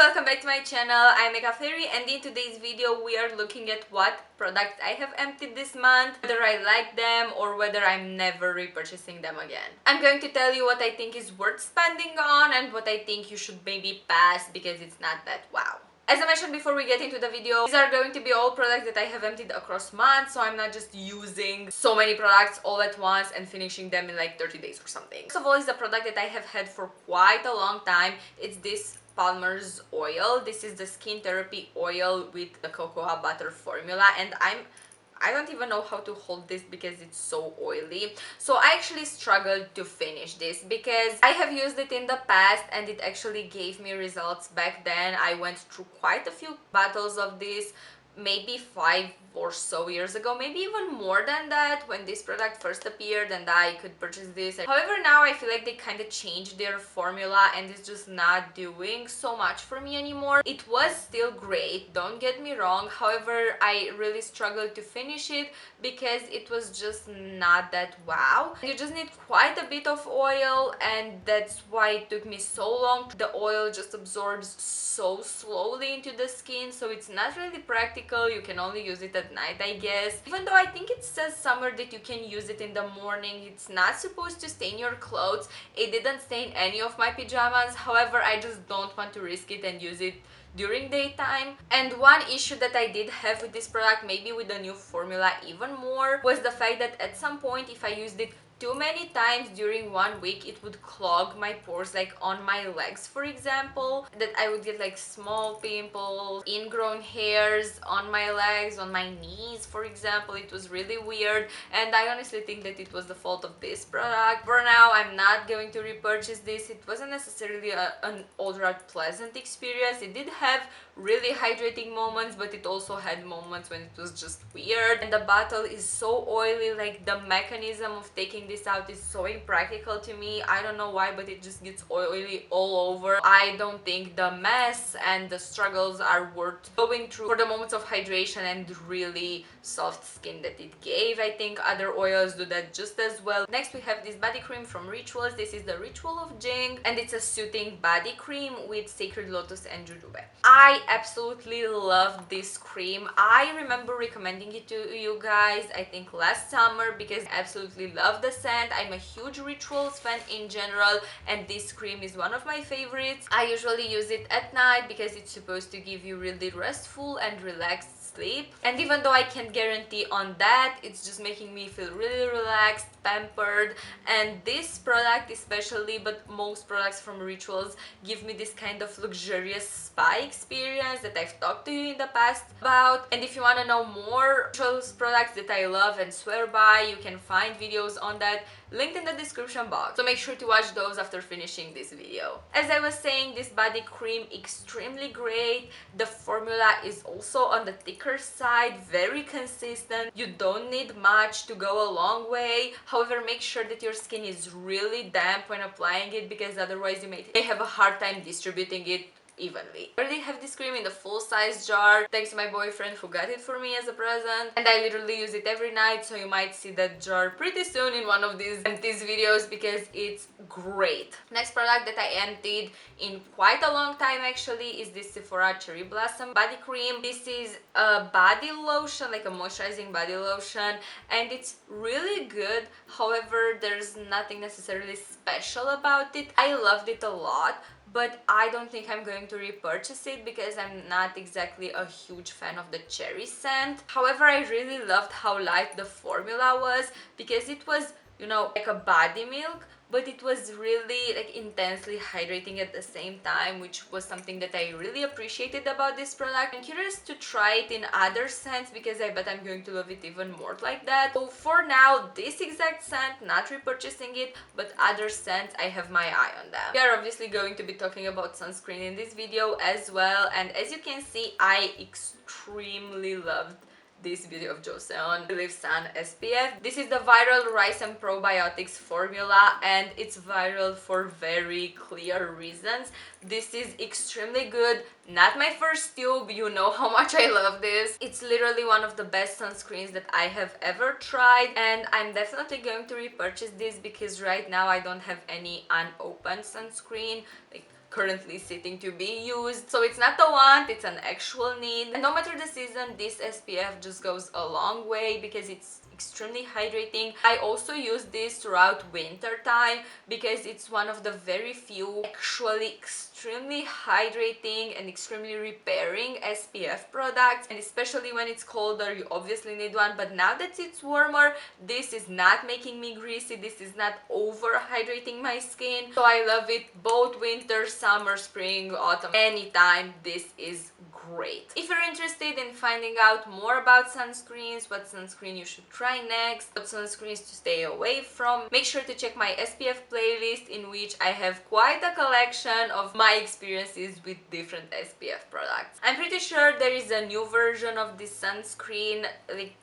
welcome back to my channel. I'm eca.fairy, and in today's video we are looking at what products I have emptied this month, whether I like them or whether I'm never repurchasing them again. I'm going to tell you what I think is worth spending on and what I think you should maybe pass because it's not that wow. As I mentioned before we get into the video, these are going to be all products that I have emptied across months, so I'm not just using so many products all at once and finishing them in like 30 days or something. First of all is a product that I have had for quite a long time. It's this Palmer's oil. This is the skin therapy oil with the cocoa butter formula, and I don't even know how to hold this because it's so oily. So I actually struggled to finish this because I have used it in the past and it actually gave me results back then. I went through quite a few bottles of this, maybe 5 or so years ago, maybe even more than that, when this product first appeared and I could purchase this. However, now I feel like they kind of changed their formula and it's just not doing so much for me anymore. It was still great, don't get me wrong, however I really struggled to finish it because it was just not that wow. You just need quite a bit of oil and that's why it took me so long. The oil just absorbs so slowly into the skin, so it's not really practical. You can only use it at night, I guess. Even though I think it says somewhere that you can use it in the morning, it's not supposed to stain your clothes. It didn't stain any of my pajamas, however I just don't want to risk it and use it during daytime. And one issue that I did have with this product, maybe with the new formula even more, was the fact that at some point if I used it too many times during 1 week, it would clog my pores, like on my legs for example, that I would get like small pimples, ingrown hairs on my legs, on my knees for example. It was really weird and I honestly think that it was the fault of this product. For now I'm not going to repurchase this. It wasn't necessarily an ultra pleasant experience. It did have really hydrating moments, but it also had moments when it was just weird. And the bottle is so oily, like the mechanism of taking this out is so impractical to me. I don't know why, but it just gets oily all over. I don't think the mess and the struggles are worth going through for the moments of hydration and really soft skin that it gave. I think other oils do that just as well. Next we have this body cream from Rituals. This is the Ritual of Jing and it's a soothing body cream with sacred lotus and jujube. I absolutely love this cream. I remember recommending it to you guys, I think last summer, because I absolutely love the scent. I'm a huge Rituals fan in general and this cream is one of my favorites. I usually use it at night because it's supposed to give you really restful and relaxed sleep, and even though I can't guarantee on that, it's just making me feel really relaxed, pampered. And this product especially, but most products from Rituals, give me this kind of luxurious spa experience that I've talked to you in the past about. And if you want to know more Rituals products that I love and swear by, you can find videos on that linked in the description box, so make sure to watch those after finishing this video. As I was saying, this body cream extremely great. The formula is also on the thicker side, very consistent. You don't need much to go a long way. However, make sure that your skin is really damp when applying it because otherwise you may have a hard time distributing it evenly. I already have this cream in the full size jar thanks to my boyfriend who got it for me as a present, and I literally use it every night, so you might see that jar pretty soon in one of these empties videos because it's great. Next product that I emptied in quite a long time actually is this Sephora Cherry Blossom body cream. This is a body lotion, like a moisturizing body lotion, and it's really good. However, there's nothing necessarily special about it. I loved it a lot, but I don't think I'm going to repurchase it because I'm not exactly a huge fan of the cherry scent. However, I really loved how light the formula was because it was, you know, like a body milk, but it was really like intensely hydrating at the same time, which was something that I really appreciated about this product. I'm curious to try it in other scents because I bet I'm going to love it even more like that. So for now, this exact scent, not repurchasing it, but other scents, I have my eye on them. We are obviously going to be talking about sunscreen in this video as well, and as you can see, I extremely loved this Beauty of Joseon Relief Sun SPF. This is the viral rice and probiotics formula and it's viral for very clear reasons. This is extremely good. Not my first tube, you know how much I love this. It's literally one of the best sunscreens that I have ever tried, and I'm definitely going to repurchase this because right now I don't have any unopened sunscreen, like currently sitting to be used. So it's not a want, it's an actual need. And no matter the season, this SPF just goes a long way because it's extremely hydrating. I also use this throughout winter time because it's one of the very few actually extremely hydrating and extremely repairing SPF products, and especially when it's colder you obviously need one, but now that it's warmer this is not making me greasy, this is not over hydrating my skin, so I love it both winter, summer, spring, autumn, anytime. This is great. If you're interested in finding out more about sunscreens, what sunscreen you should try next, what sunscreens to stay away from, make sure to check my SPF playlist in which I have quite a collection of my experiences with different SPF products. I'm pretty sure there is a new version of this sunscreen, like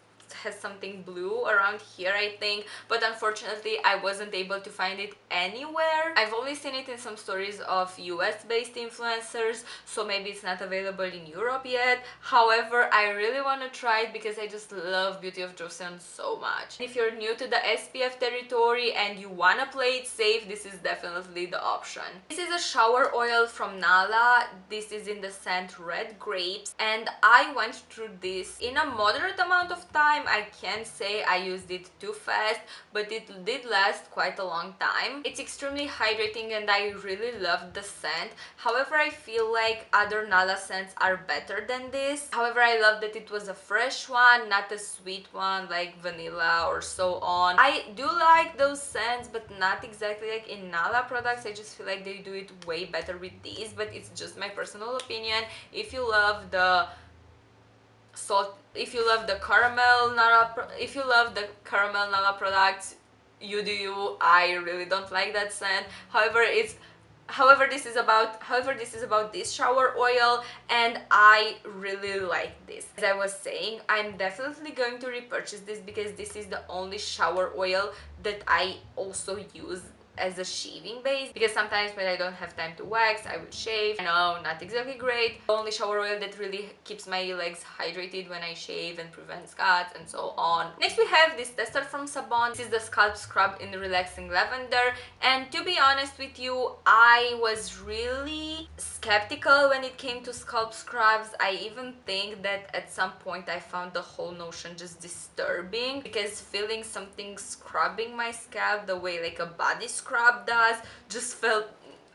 has something blue around here I think, but unfortunately I wasn't able to find it anywhere. I've only seen it in some stories of US based influencers, so maybe it's not available in Europe yet. However, I really want to try it because I just love Beauty of Joseon so much. If you're new to the SPF territory and you want to play it safe, this is definitely the option. This is a shower oil from Nala. This is in the scent Red Grapes, and I went through this in a moderate amount of time. I can't say I used it too fast, but it did last quite a long time. It's extremely hydrating and I really loved the scent. However, I feel like other Nala scents are better than this. However, I love that it was a fresh one, not a sweet one like vanilla or so on. I do like those scents, but not exactly like in Nala products. I just feel like they do it way better with these, but it's just my personal opinion. If you love the salt, if you love the caramel Nala products, you do you. I really don't like that scent. However, this is about this shower oil, and I really like this. As I was saying, I'm definitely going to repurchase this because this is the only shower oil that I also use as a shaving base, because sometimes when I don't have time to wax I would shave. I know, not exactly great. The only shower oil that really keeps my legs hydrated when I shave and prevents cuts and so on. Next we have this tester from Sabon. This is the scalp scrub in relaxing lavender, and to be honest with you, I was really skeptical when it came to scalp scrubs. I even think that at some point I found the whole notion just disturbing, because feeling something scrubbing my scalp the way like a body scrub does just felt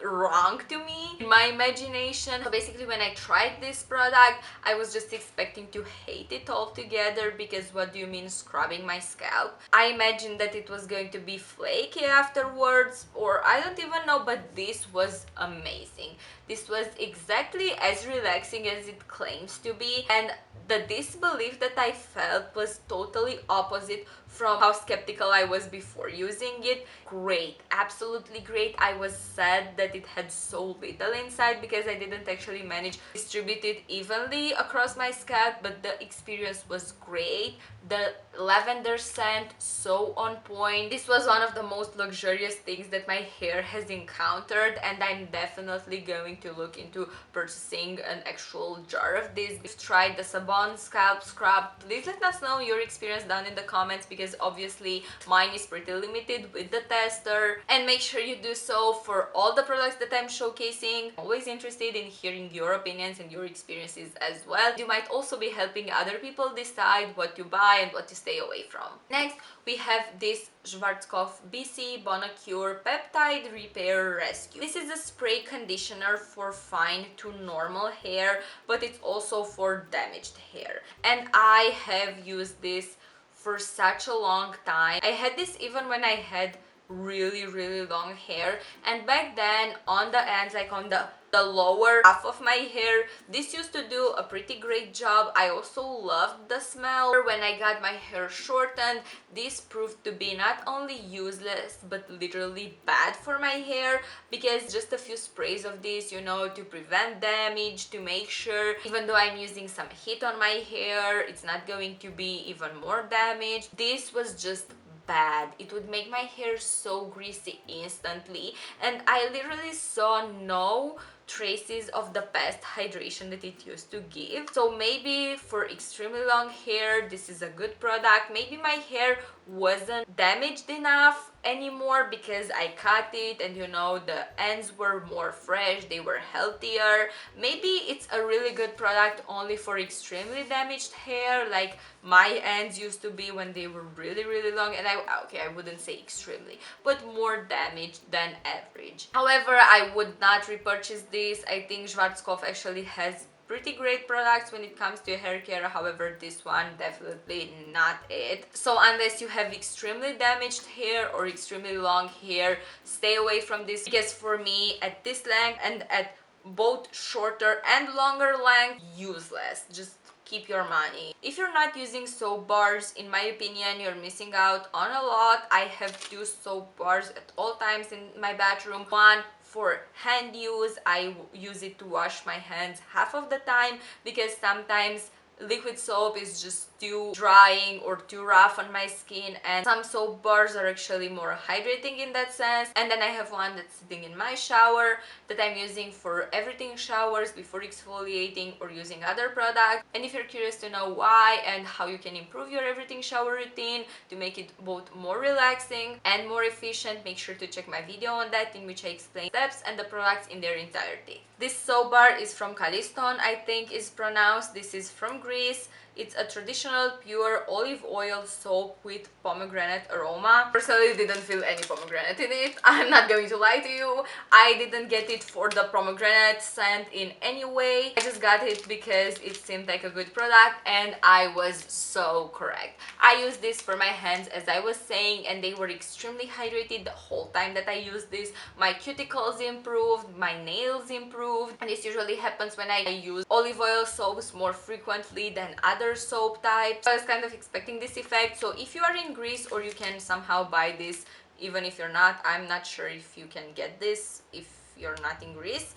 wrong to me in my imagination. So basically when I tried this product I was just expecting to hate it altogether, because what do you mean scrubbing my scalp? I imagined that it was going to be flaky afterwards, or I don't even know, but this was amazing. This was exactly as relaxing as it claims to be, and the disbelief that I felt was totally opposite from how skeptical I was before using it. Great, absolutely great. I was sad that it had so little inside because I didn't actually manage to distribute it evenly across my scalp, but the experience was great. The lavender scent, so on point. This was one of the most luxurious things that my hair has encountered, and I'm definitely going to look into purchasing an actual jar of this. If you've tried the Sabon scalp scrub, please let us know your experience down in the comments, because obviously mine is pretty limited with the tester, and make sure you do so for all the products that I'm showcasing. I'm always interested in hearing your opinions and your experiences as well. You might also be helping other people decide what to buy and what to stay away from. Next, we have this Schwarzkopf BC Bonacure Peptide Repair Rescue. This is a spray conditioner for fine to normal hair, but it's also for damaged hair. And I have used this for such a long time. I had this even when I had really long hair, and back then on the ends, like on the lower half of my hair, this used to do a pretty great job. I also loved the smell. When I got my hair shortened, this proved to be not only useless but literally bad for my hair, because just a few sprays of this, you know, to prevent damage, to make sure even though I'm using some heat on my hair, it's not going to be even more damaged. This was just bad. It would make my hair so greasy instantly, and I literally saw no traces of the past hydration that it used to give. So maybe for extremely long hair this is a good product. Maybe my hair wasn't damaged enough anymore because I cut it, and you know, the ends were more fresh, they were healthier. Maybe it's a really good product only for extremely damaged hair, like my ends used to be when they were really long, and I wouldn't say extremely, but more damaged than average. However, I would not repurchase this. I think Schwarzkopf actually has pretty great products when it comes to hair care. However, this one definitely not it. So unless you have extremely damaged hair or extremely long hair, stay away from this, because for me, at this length and at both shorter and longer length, useless. Just keep your money. If you're not using soap bars, in my opinion, you're missing out on a lot. I have two soap bars at all times in my bathroom. One for hand use, I use it to wash my hands half of the time, because sometimes liquid soap is just too drying or too rough on my skin, and some soap bars are actually more hydrating in that sense. And then I have one that's sitting in my shower that I'm using for everything showers before exfoliating or using other products. And if you're curious to know why and how you can improve your everything shower routine to make it both more relaxing and more efficient, make sure to check my video on that, in which I explain steps and the products in their entirety. This soap bar is from Caliston, I think is pronounced. This is from Greece. It's a traditional pure olive oil soap with pomegranate aroma. Personally, didn't feel any pomegranate in it. I'm not going to lie to you. I didn't get it for the pomegranate scent in any way. I just got it because it seemed like a good product, and I was so correct. I used this for my hands, as I was saying, and they were extremely hydrated the whole time that I used this. My cuticles improved, my nails improved, and this usually happens when I use olive oil soaps more frequently than other soap types. I was kind of expecting this effect. So if you are in Greece, or you can somehow buy this, even if you're not, I'm not sure if you can get this if you're not in Greece,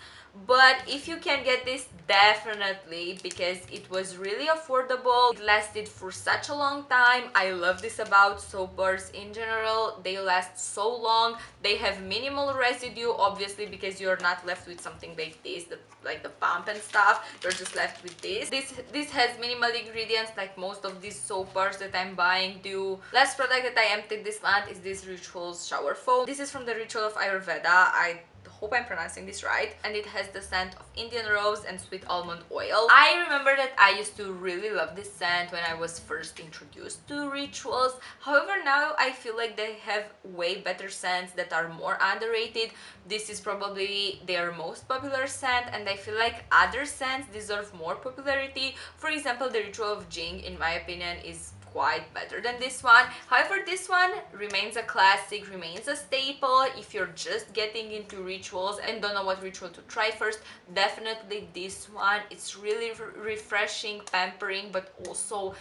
but if you can get this, definitely, because it was really affordable. It lasted for such a long time. I love this about soap bars in general. They last so long. They have minimal residue, obviously, because you're not left with something like this, like the pump and stuff. You're just left with this. This has minimal ingredients, like most of these soap bars that I'm buying do. Last product that I emptied this month is this Rituals shower foam. This is from the Ritual of Ayurveda. I hope I'm pronouncing this right, and it has the scent of Indian rose and sweet almond oil. I remember that I used to really love this scent when I was first introduced to Rituals. However, now I feel like they have way better scents that are more underrated. This is probably their most popular scent, and I feel like other scents deserve more popularity. For example, the Ritual of Jing, in my opinion, is quite better than this one. However, this one remains a classic, remains a staple. If you're just getting into rituals and don't know what ritual to try first, definitely this one. It's really refreshing, pampering, but also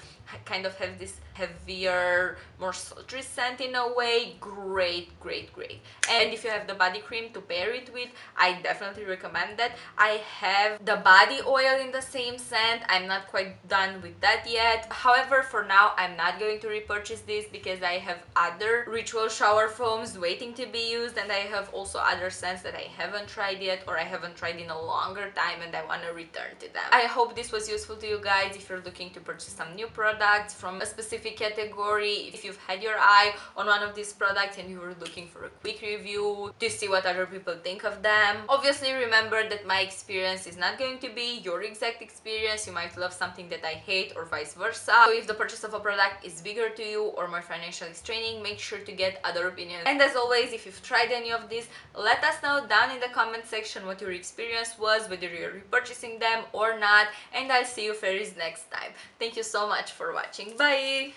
kind of have this heavier, more sultry scent in a way. Great. And if you have the body cream to pair it with, I definitely recommend that. I have the body oil in the same scent. I'm not quite done with that yet. However, for now, I'm not going to repurchase this because I have other Ritual shower foams waiting to be used, and I have also other scents that I haven't tried yet, or I haven't tried in a longer time, and I want to return to them. I hope this was useful to you guys if you're looking to purchase some new products from a specific category. If you've had your eye on one of these products and you were looking for a quick review to see what other people think of them. Obviously, remember that my experience is not going to be your exact experience. You might love something that I hate, or vice versa. So if the purchase of a product is bigger to you or more financially straining, make sure to get other opinions. And as always, if you've tried any of these, let us know down in the comment section what your experience was, whether you're repurchasing them or not, and I'll see you fairies next time. Thank you so much for watching. Bye!